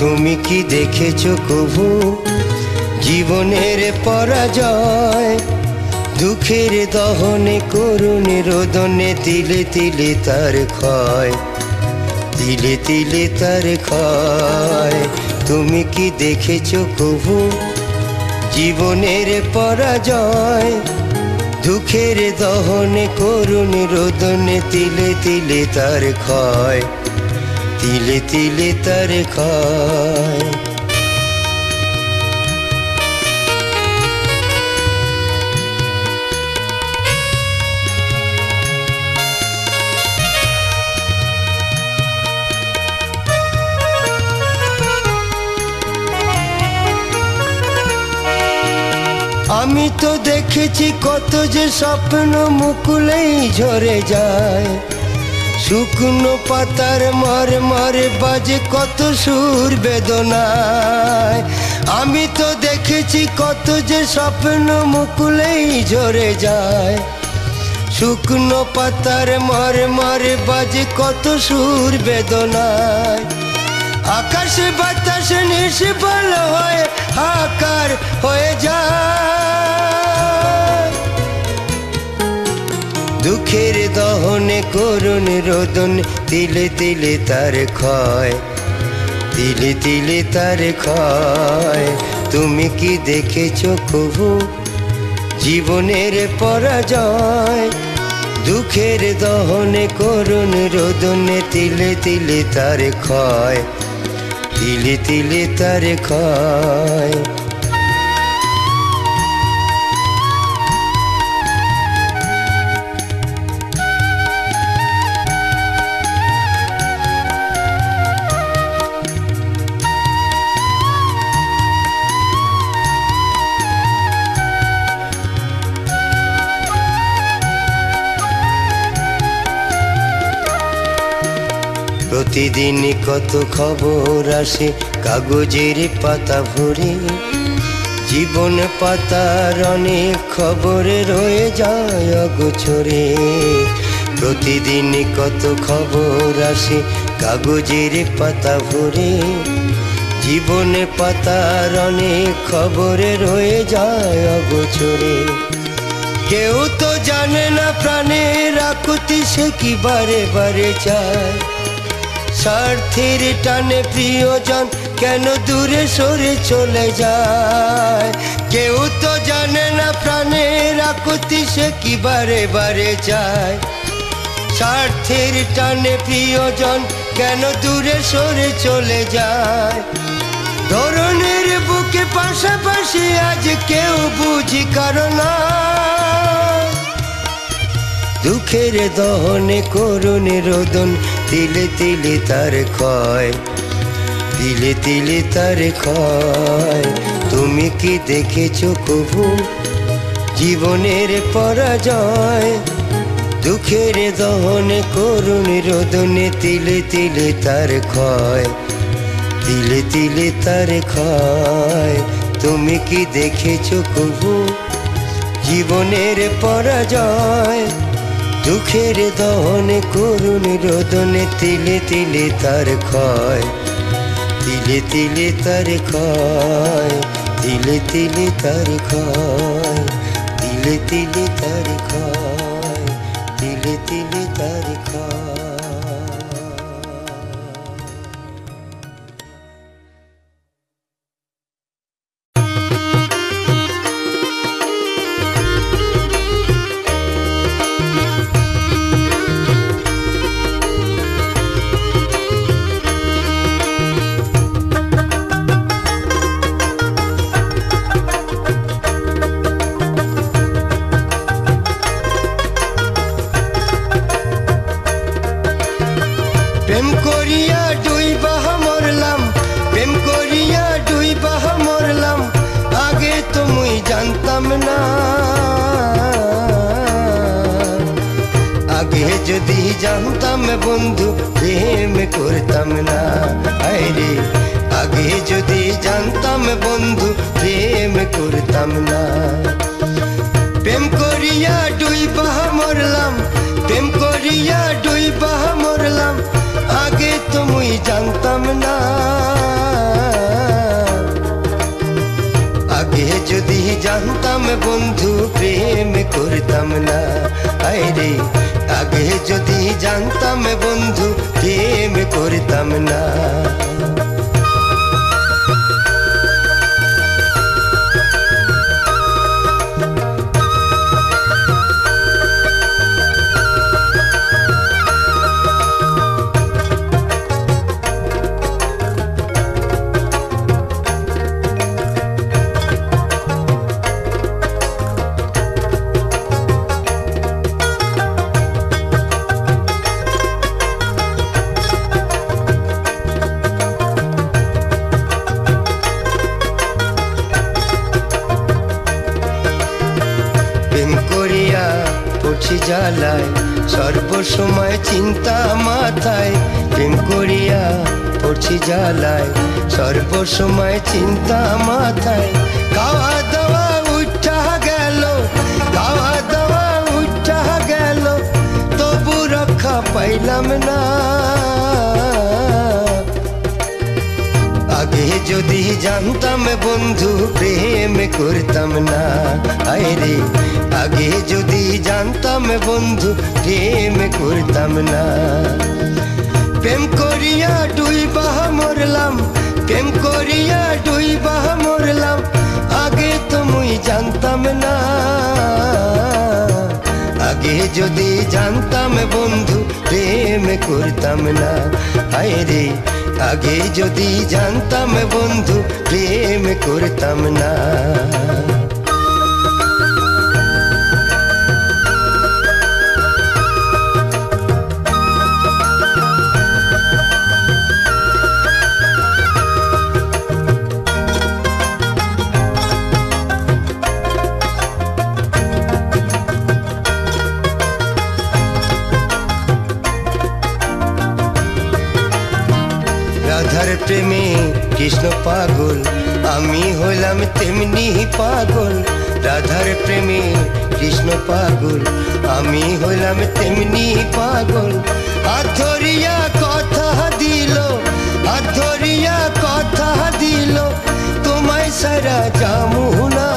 তুমি কি দেখেছো কভু জীবনের পরাজয়? দুঃখের দহনে করুণে রোদনে তিলে তিলে তার ক্ষয়, তিলে তিলে তার ক্ষয়। তুমি কি দেখেছো কভু জীবনের পরাজয়? দুঃখের দহনে করুণে রোদনে তিলে তিলে তার ক্ষয়, তিলে তিলে তার ক্ষয়। আমি তো দেখেছি কত যে স্বপ্ন মুকুলেই ঝরে যায়, শুকনো পাতার মরে মরে বাজে কত সুর বেদনায়। আমি তো দেখেছি কত যে স্বপ্ন মুকুলেই ঝরে যায়, শুকনো পাতার মরে মরে বাজে কত সুর বেদনায়। আকাশে বাতাসে নিষ্ফল হয়ে হাহাকার হয়ে যায়, দুঃখের দহনে করুণ রোদন তিলে তিলে তার ক্ষয়, তিলে তিলে তার ক্ষয়। তুমি কি দেখেছো কভু জীবনের পরাজয়? দুঃখের দহনে করুণ রোদনে তিলে তিলে তার ক্ষয়, তিলে তিলে তার ক্ষয়। প্রতিদিন কত খবর আসে কাগজের পাতা ভরে, জীবন পাতার অনেক খবরে রয়ে যায় অগোচরে। প্রতিদিন কত খবর আসে কাগজের পাতা ভরে, জীবন পাতার অনেক খবরে রয়ে যায় অগোচরে। কেউ তো জানে না প্রাণের আকুতি সে কি বারে বারে চায়, স্বার্থের টানে প্রিয়জন কেন দূরে সরে চলে যায়। কেউ তো জানে না প্রাণের আকুতি সে কি বারে বারে চায়, স্বার্থের টানে প্রিয়জন কেন দূরে সরে চলে যায়। ধরনের বুকে পাশাপাশি আজ কেউ বুঝি কারণ দুঃখের দহনে করুণ রোদন তিলে তিলে তার ক্ষয়, তিলে তিলে তার ক্ষয়। তুমি কি দেখেছো কভু জীবনের পরাজয়? দুঃখের দহনে করুণ রোদনে তিলে তিলে তার ক্ষয়, তিলে তিলে তার ক্ষয়। তুমি কি দেখেছো কভু জীবনের পরাজয়? দুঃখের দহনে করুণ রোদনে তিলে তিলে তার ক্ষয়, তিলে তিলে তার ক্ষয়, তিলে তিলে তার ক্ষয়, তিলে তিলে তার ক্ষয়, তিলে তিলে তার ক্ষয়। প্রেম করিয়া ডুইবা মরলাম, প্রেম করিয়া ডুইবা মরলাম, আগে তো মুই জানতাম না। আগে যদি জানতাম বন্ধু প্রেম করতাম না। আরে আগে যদি জানতাম বন্ধু প্রেম করতাম না। প্রেম করিয়া ডুইবা মরলাম, প্রেম করিয়া ডুইবা মরলাম, আগে তো মুই জানতাম না। আগে যদি জানতাম বন্ধু প্রেম করতাম না। জ্বালায় সর্বসময় চিন্তা মাথায়, প্রেম করিয়া পড়ছি জ্বালায় সর্বসময় চিন্তা মাথায়। খাওয়া দাওয়া উঠা গেল, খাওয়া দাওয়া উঠা গেল, তবু রক্ষা পাইলাম না। আগে যদি জানতাম বন্ধু প্রেম করতাম না। আরে আগে যদি জানতাম বন্ধু প্রেম করতাম না। প্রেম করিয়া ডুইবা মরলাম, প্রেম করিয়া ডুইবা মরলাম, আগে তো মুই জানতাম না। আগে যদি জানতাম বন্ধু প্রেম করতাম না। আরে আগে যদি জানতাম বন্ধু প্রেম করতাম না। রাধার প্রেমে কৃষ্ণ পাগল, আমি হইলাম তেমনি পাগল। রাধার প্রেমে কৃষ্ণ পাগল, আমি হইলাম তেমনি পাগল। আধরিয়া কথা দিল, আধরিয়া কথা দিল, তোমায় সারা যামু না।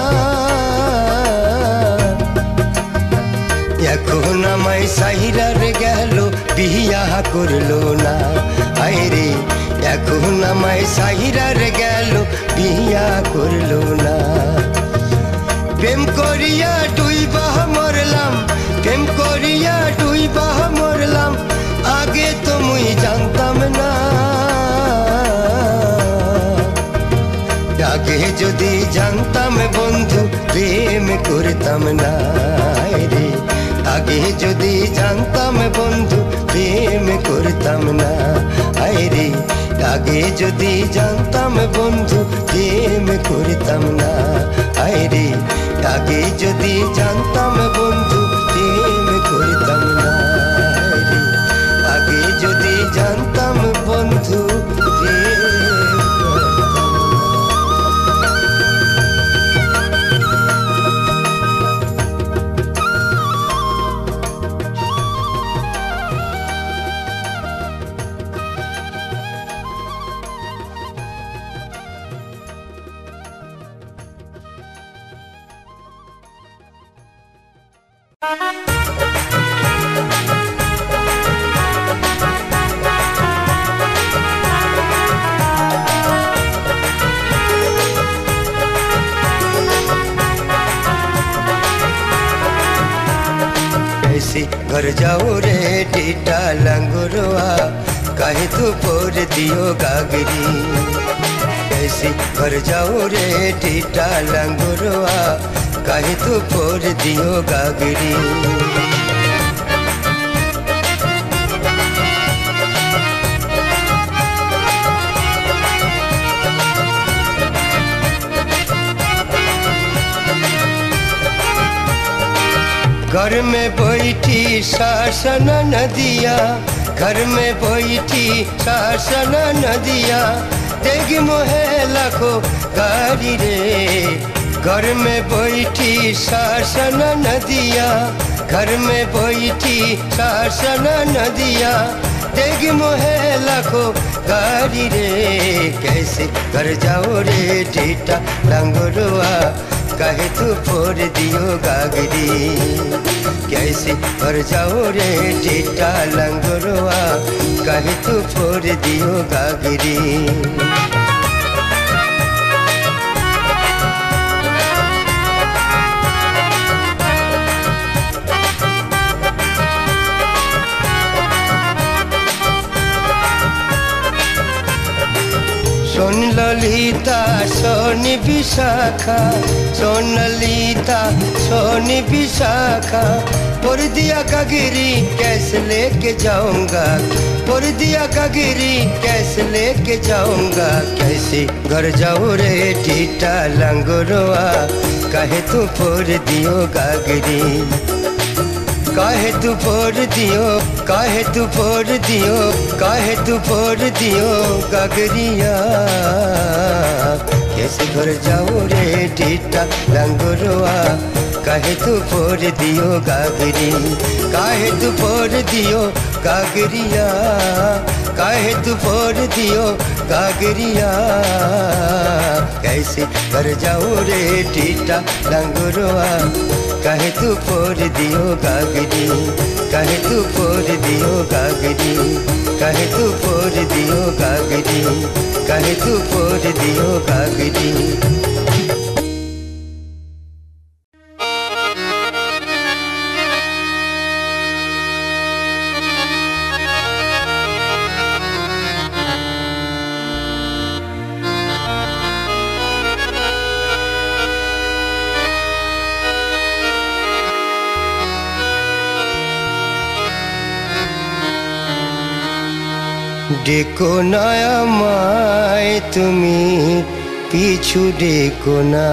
এখন আমায় সাহিরার গেল বিয়া করলো না। আরে এখন আমায় সাহিরার গেল বিয়া করলো না। প্রেম করিয়া ডুইবা মরলাম, প্রেম করিয়া ডুইবা মরলাম, আগে তো মুই জানতাম না। আগে যদি জানতাম বন্ধু প্রেম করতাম না। রে আগে যদি জানতাম বন্ধু প্রেম করতাম না। আরে আগে যদি জানতাম বন্ধু প্রেম করতাম না। আরে আগে যদি জানতাম বন্ধু প্রেম করতাম না। আগে যদি জানতাম বন্ধু প্রেম घर जाओ रे टीटा लंगुरवा, काहे तू पोर दियो गागरी। कैसी घर जाओ रे टीटा लंगुरवा, काहे तू पोर दियो गागरी। घर में बैठी शासन नदिया, घर में बैठी शासन नदिया, देगी मोहे लाखो गाड़ी रे। घर में बैठी शासन नदिया, घर में बैठी शासन नदिया, देगी मोहे लाखो गाड़ी रे। कैसे घर जाओ रे टीटा लंगुरवा, कहे तू फोड़ दियो गागरी। कैसे भर जाओ रे टीटा लंगोरवा, कहे तू फोड़ दियो गागरी। सोन ललिता सोन विशाखा, सोन ललिता सोन विशाखा, पोर दिया गागरी कैसे लेके जाऊंगा, पोर दिया गागरी कैसे लेके जाऊंगा। कैसे घर जाऊं रे टीटा लंगोरवा, कहे तू फोड़ दियो गागरी। काहे तू फोड़ दियो, काहे तू फोड़ दियो, काहे तू फोड़ दियो गागरिया। कैसे घर जाओ रे टीटा लंगोरवा, काहे तू फोड़ दियो गागरी। काहे तू फोड़ दियो गागरिया, काहे तू फोड़ दियो गागरिया। कैसे घर जाओ रे टीटा लंगोरवा, कहे तू फोड़ दियो गागरी। कहे तू फोड़ दियो गागरी, कहे तू फोड़ दियो गागरी, कहे तू फोड़ दियो गागरी। डेको नया माय तुमी पीछू डेको ना,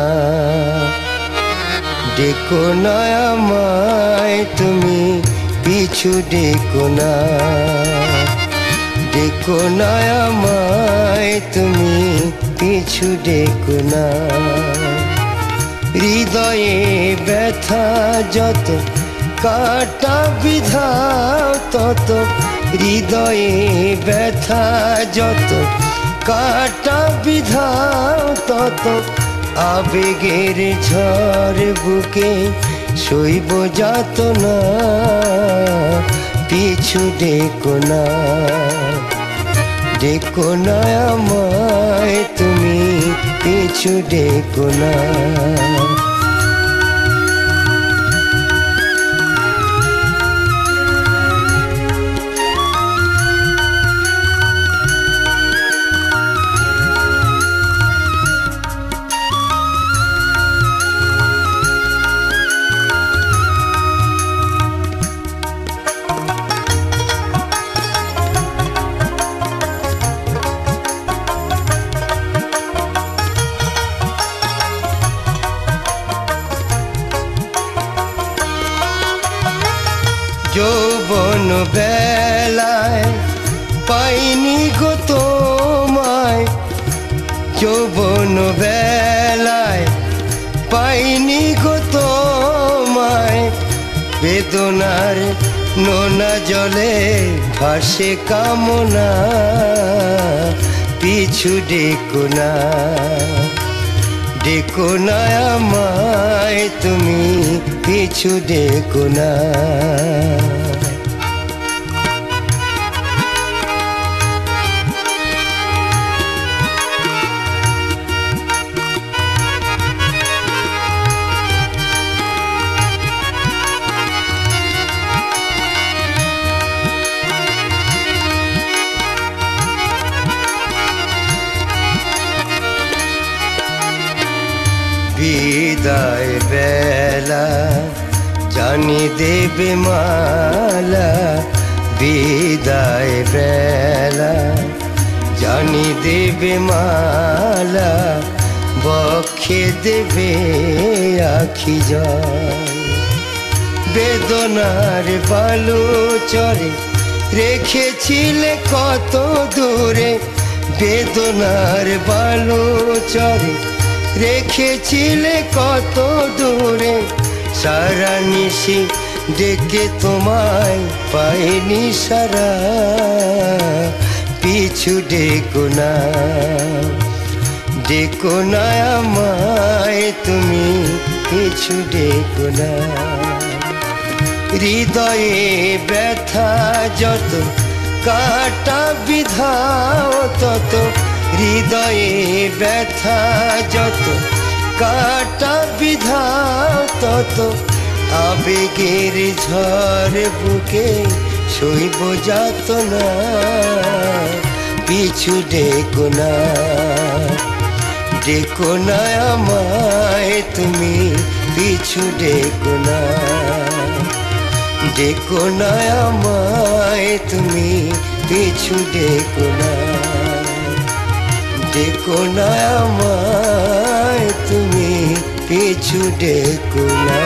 डेको नया माय तुमी पीछू डेको ना, डेको नया माय तुमी पीछू डेको ना। हृदये व्यथा जत काटा विधाओ तत, हृदये व्यथा जत काटा विधाओ तत। आवेगेर ঝড় বুকে সইব যাতনা, পিছু ডেকো না, ডেকো না আমায় তুমি, পিছু ডেকো না। যৌবন বেলায় পাইনি গো তোমায়, যৌবন বেলায় পাইনি গো তোমায়। বেদনার নোনা জলে ভাসে কামনা, পিছু ডেকো না, ডেকো না আমায় তুমি, পিছু ডেকো না। বিদায় বেলা জানি দেবে মালা, বিদায় বেলা জানি দেবে মালা, বক্ষে দেবে আখি জল। বেদনার বালু চরে রেখেছিলে কত দূরে, বেদনার বালু চরে রেখেছিলে কত দূরে। সারা নিশি ডেকে তোমায় পাইনি সারা, পিছু ডেকো না, ডেকো না আমায় তুমি পিছু ডেকো না। হৃদয়ে ব্যথা যত কাটা বিধাও তত, হৃদয়ে ব্যথা যত কাটা বিধাও তত, আবেগের ঝড় বুকে সইব যাতনা। পিছু ডেকো না, ডেকো না আমায় তুমি পিছু ডেকো না, ডেকো না আমায় তুমি পিছু ডেকো না, ডেকো না আমায় তুমি পিছু ডেকো না।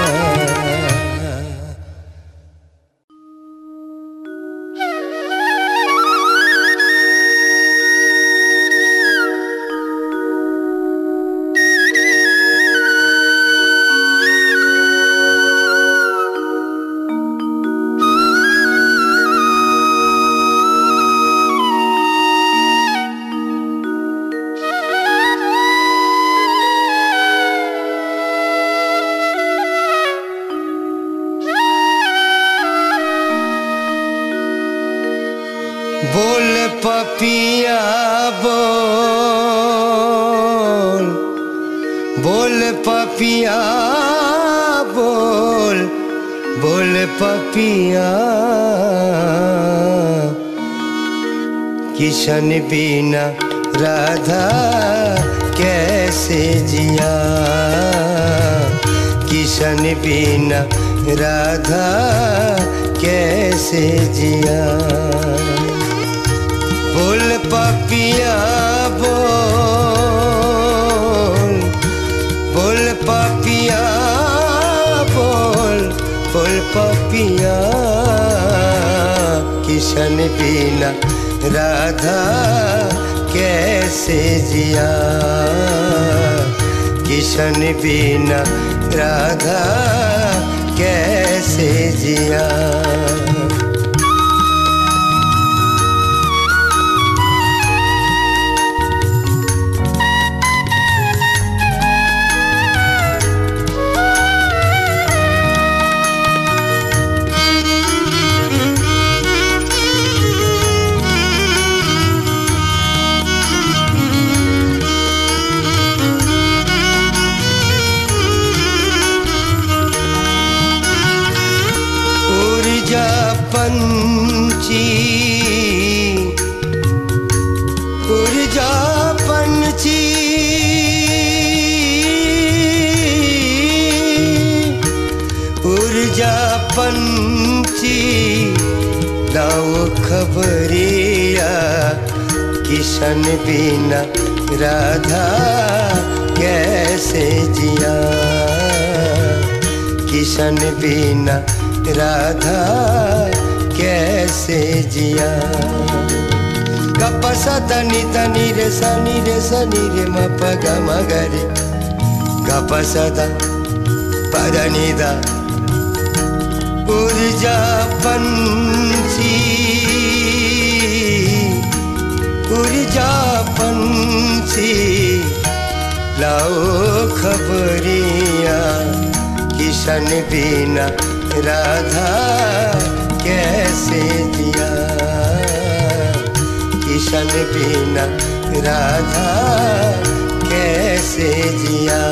बोल पपिया बोल, बोल पपिया बोल, बोल पपिया। किशन बिना राधा कैसे जिया, किशन बिना राधा कैसे जिया। बोल पपिया बोल, बोल पपिया बोल, बोल पपिया। किशन बिना राधा कैसे जिया, किशन बिना राधा कैसे जिया। पंछी ऊर्जा पंछी, ऊर्जा पंछी लाओ खबरिया। किशन बिना राधा कैसे जिया, किशन बिना राधा कैसे जिया। गप सदनी तनी रे सनी रे म प ग म ग रे, गप सदा पद नि द। ऊर्जा पंछी, ऊर्जा पंछी लाओ खबरिया। किशन बिना राधा कैसे जिया, किशन बिना राधा कैसे जिया।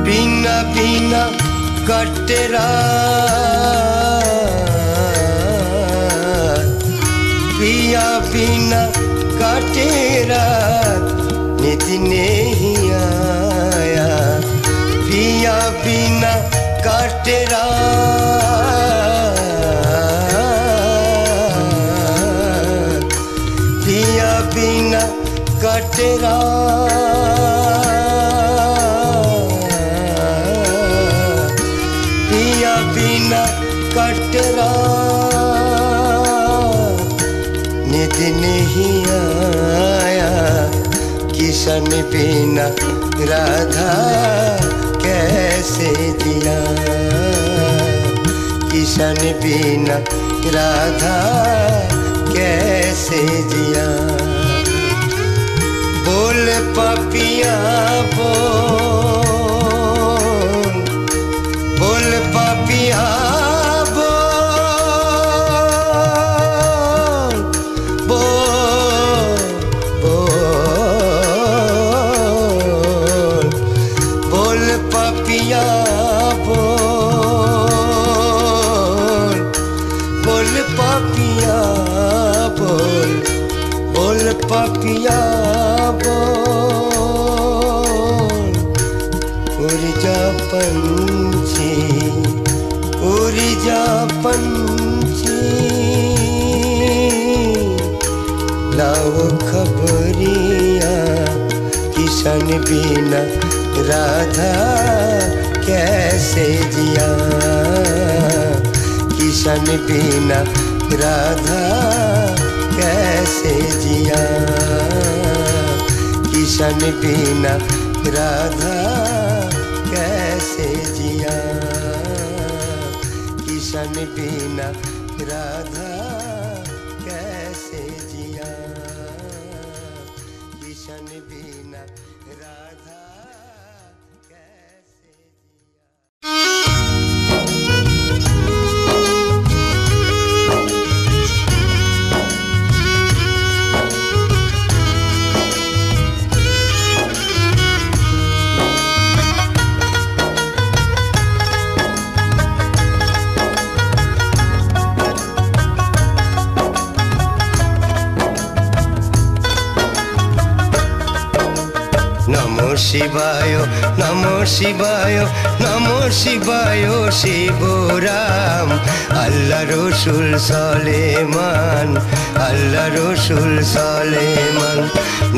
बिना बिना कटे रात, पिया बिना कटे रात। नित नहीं आया पिया बिना कटे रात, पिया बिना कटे रात। बिना कट रात, नित ईद नहीं आया किशन बिना राधा कैसे जिया, किशन बिना राधा कैसे जिया। बोल पापिया बोल, बोल पापिया बोल, बोल बोल, बोल पापिया बोल, बोल पापिया बोल, बोल पापिया बोल। उड़ जा पंछी, उड़ जा पंछी, लाओ खबरिया किशन बिना राधा कैसे जिया, किशन बिना राधा कैसे जिया, किशन बिना राधा कैसे जिया, किशन बिना राधा कैसे जिया, किशन बिना राधा कैसे नमो शिवाय, नमो शिवाय, नमो शिवाय शिवराम। अल्लाह रसूल सलेमान, अल्लाह रसूल सलेमान।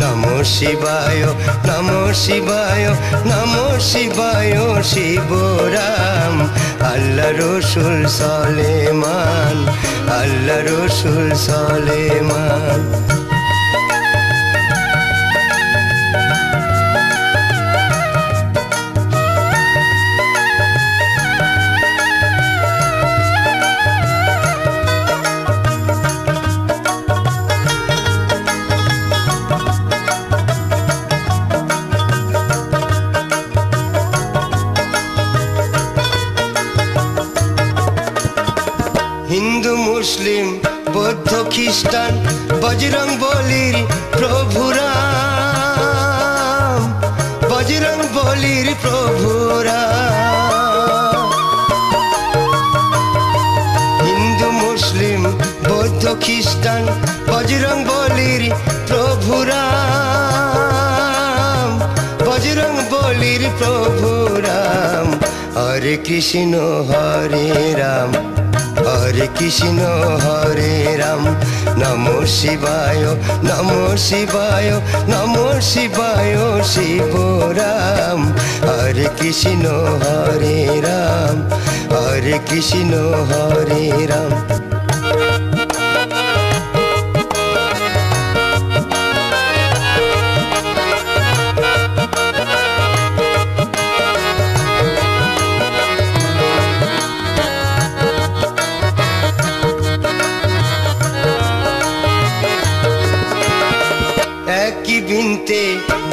नमो शिवाय, नमो शिवाय, नमो शिवाय शिवराम। अल्लाह रसूल सलेमान, अल्लाह रसूल सलेमान। हिंदू मुस्लिम बौद्ध ख्रिस्टान बजरंग बलिर प्रभु राम, बजरंग बलिर प्रभु राम। हिंदू मुस्लिम बौद्ध ख्रिस्टान बजरंग बलिर प्रभु राम, बजरंग बलिर प्रभु राम। हरे कृष्ण हरे राम, हरे कृष्ण हरे राम। नमो शिवाय, नमो शिवाय, नमो शिवाय शिवराम। हरे कृष्ण हरे राम, हरे कृष्ण हरे राम। बिनते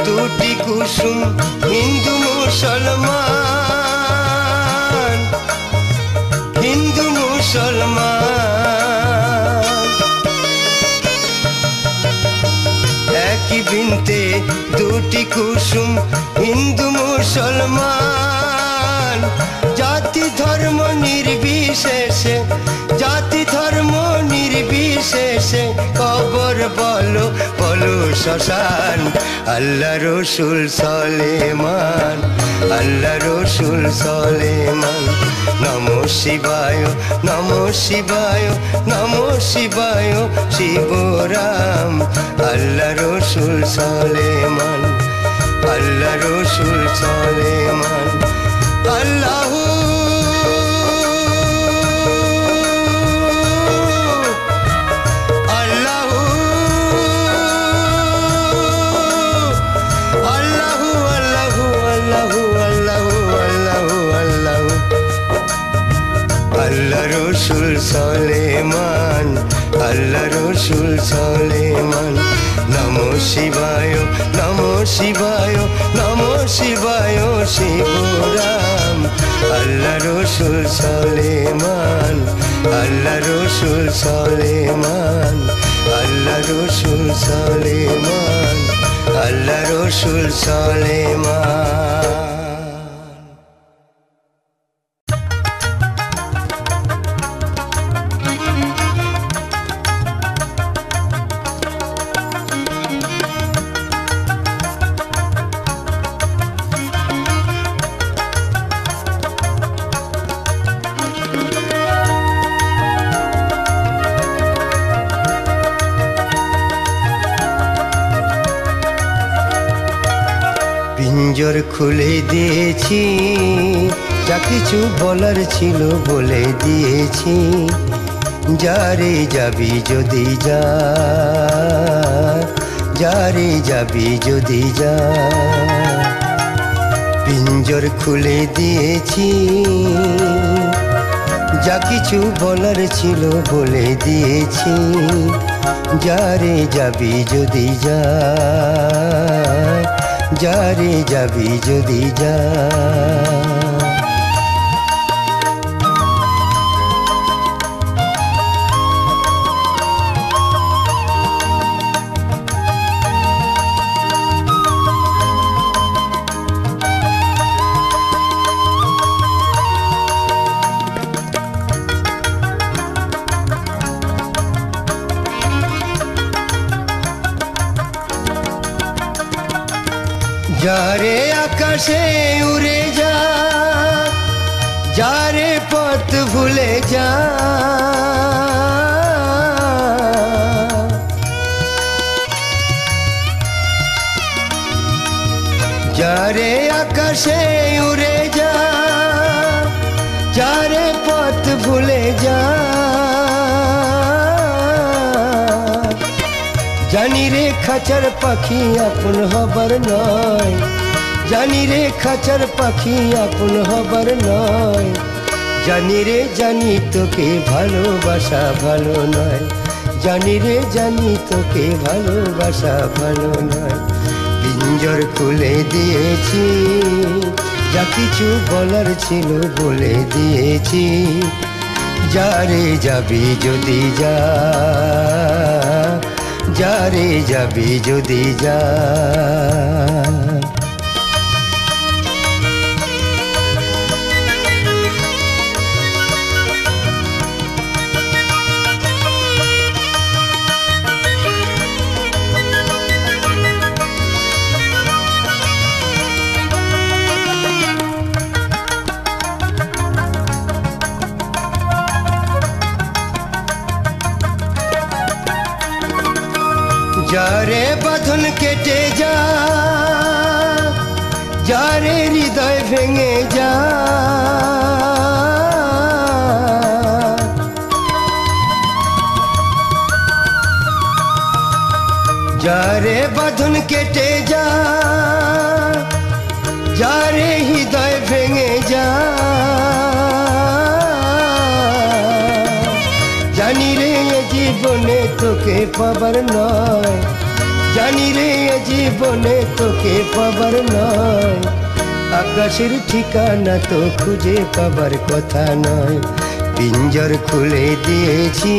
टूटी कुसुम हिंदू मुसलमान, हिंदू मुसलमान। एक बिनते टूटी कुसुम हिंदू मुसलमान। जाति धर्म निर्विशेषे, जाति धर्म निर्विशेषे कबर বলো বলো শ্মশান। আল্লাহ রসুল সলেমান, আল্লাহ রসুল সলেমান। নমো শিবায়, নমো শিবায়, নমো শিবায় শিবরাম। আল্লাহ রসুল সলেমান, আল্লাহ রসুল সলেমান। আল্লাহ আল্লাহ রসুল সলেমান। নমো শিবায় নমো শিবায় নমো শিবায় শিবরাম। আল্লাহ রসুল সলেমান, আল্লাহ রসুল সলেমান, আল্লাহ রসুল সলেমান, আল্লাহ রসুল সলেমান। পিঞ্জর খুলে দিয়েছি, যা কিছু বলার ছিল বলে দিয়েছি। যারে যাবি যদি যা, যারে যাবি যদি যা। পিঞ্জর খুলে দিয়েছি, যা কিছু বলার ছিল বলে দিয়েছি। যারে যাবি যদি যা, যারে যাবি যদি যা। যারে আকাশে উড়ে যা, যারে পথ ভুলে যা। যারে আকাশে উড়ে যা, যারে পথ ভুলে যা। জানি রে খাঁচার পাখি আপন হবার নয়, জানি রে খাঁচার পাখি আপন হবার নয়। জানি রে জানি তোকে ভালোবাসা ভালো নয়, জানি রে জানি তোকে ভালোবাসা ভালো নয়। পিঞ্জর খুলে দিয়েছি, যা কিছু বলার ছিল বলে দিয়েছি। যারে যাবি যদি যা, যারে যাবি যদি যা। যারে বাঁধন কেটে যা, যারে হৃদয় ভেঙে যা। যারে বাঁধন কেটে যা, যারে হৃদয় ভেঙে যা। জানি রে জীবনে তোকে পাবার নয়, জানি রে জীবনে তোকে পাবার নয়। আকাশের ঠিকানা তো খুঁজে পাবার কথা নয়। পিঞ্জর খুলে দিয়েছি,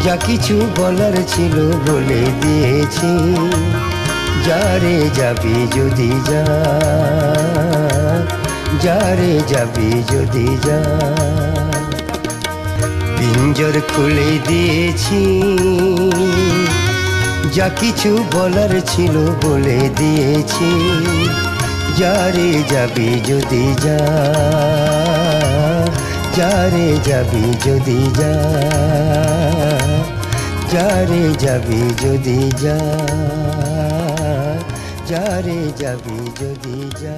যা কিছু বলার ছিল বলে দিয়েছি। যারে যাবি যদি যা, যারে যাবি যদি যা। পিঞ্জর খুলে দিয়েছি, যা কিছু বলার ছিল বলে দিয়েছি। যারে যাবি যদি যা, যারে যাবি যদি যা, যারে যাবি যদি যা, যারে যাবি যদি যা।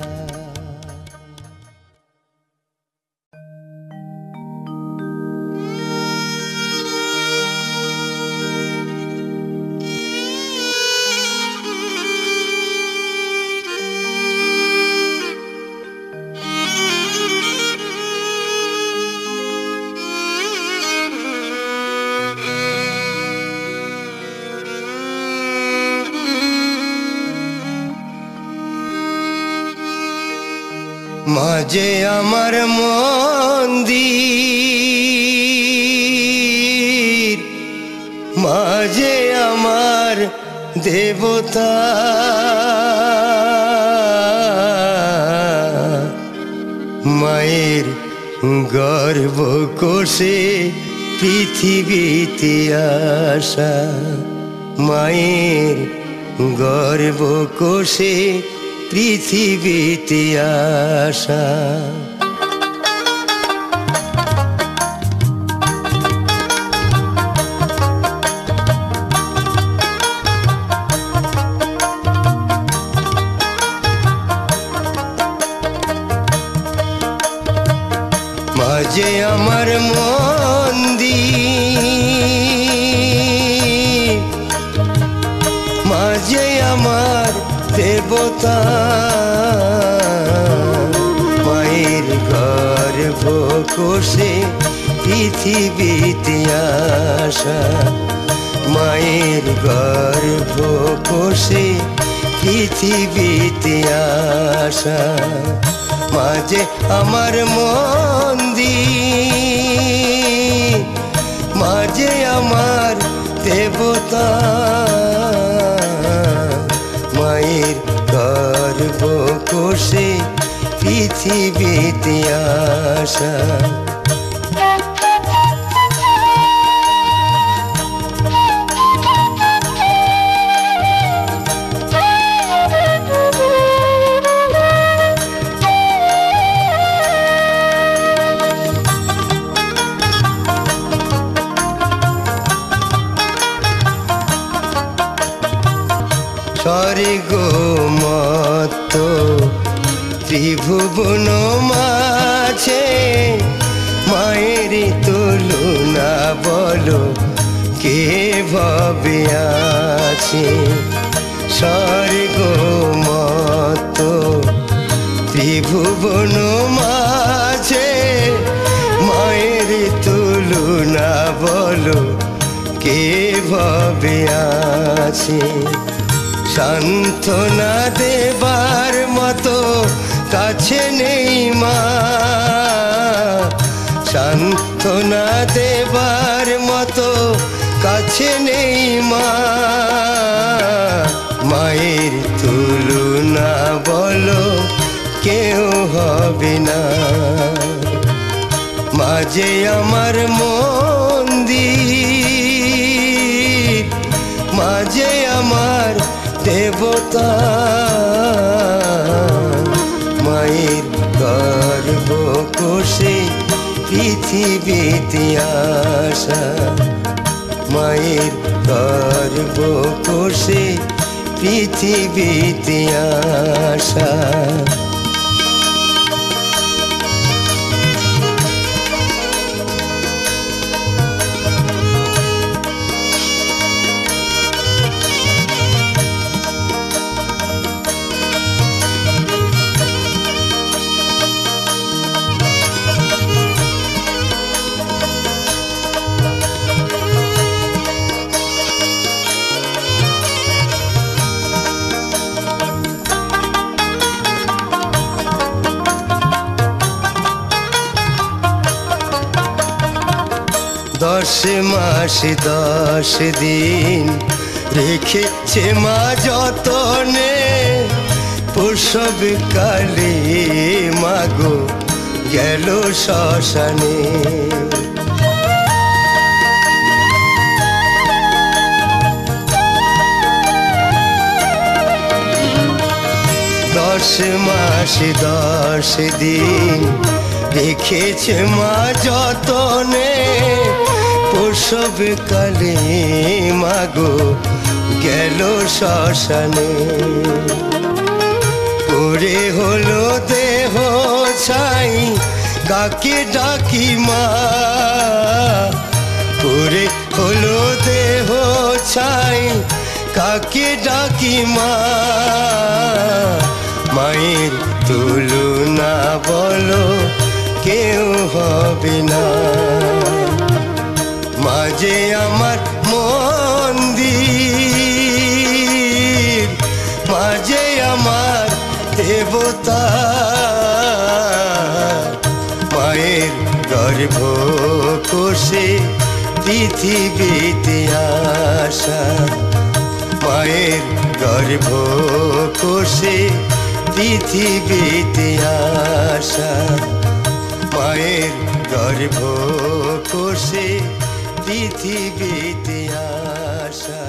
মাঝে আমার মন্দির, মাঝে আমার দেবতা, মায়ের গর্ভ কোষে পৃথিবীতে আসা, মায়ের গর্ভ কোষে পৃথিবীতে আসা। মাঝে আমার মন্দির, মাঝে আমার দেবতা, মায়ের গর্ভ কোষে পৃথিবীতে আসা, মায়ের গর্ভ কোষে পৃথিবীতে আসা। মাঝে আমার মন্দির, মাঝে আমার দেবতা, মায়ের গর্ভ কোষে পৃথিবীতে আসা। স্বর্গ মত ত্রিভুবন মাঝে মায়ের তুলনা বলো কে ভবে আছে। স্বর্গ মত ত্রিভুবন মাঝে মায়ের তুলনা বলো কে ভবে আছে। সান্ত্বনা দেবার মতো কাছে নেই মা, সান্ত্বনা দেবার মতো কাছে নেই মা, মায়ের তুলনা বলো কেউ হবে না। মাঝে আমার মন্দির, মাঝে আমার দেবতা, মায়ের গর্ভ কোষে পৃথিবীতে আসা, মায়ের গর্ভ কোষে পৃথিবীতে আসা। দশ মাস 10 দিন রেখেছে মা যতনে, প্রসব কালে মাগো গেল শ্মশানে। 10 মাস 10 দিন রেখেছে মা যতনে, প্রসব কালে মাগো গেল শ্মশানে। পরে হলো দেহ ছাই কাকে ডাকি মা, পরে হলো দেহ ছাই কাকে ডাকি মা, মায়ের তুলনা বলো কেউ হবে না। মাঝে আমার মন্দির, মাঝে আমার দেবতা, গর্ভ কোষে পৃথিবীতে আসা, মায়ের গর্ভ কোষে পৃথিবীতে আসা, মায়ের গর্ভ কোষে পৃথিবীতে আসা।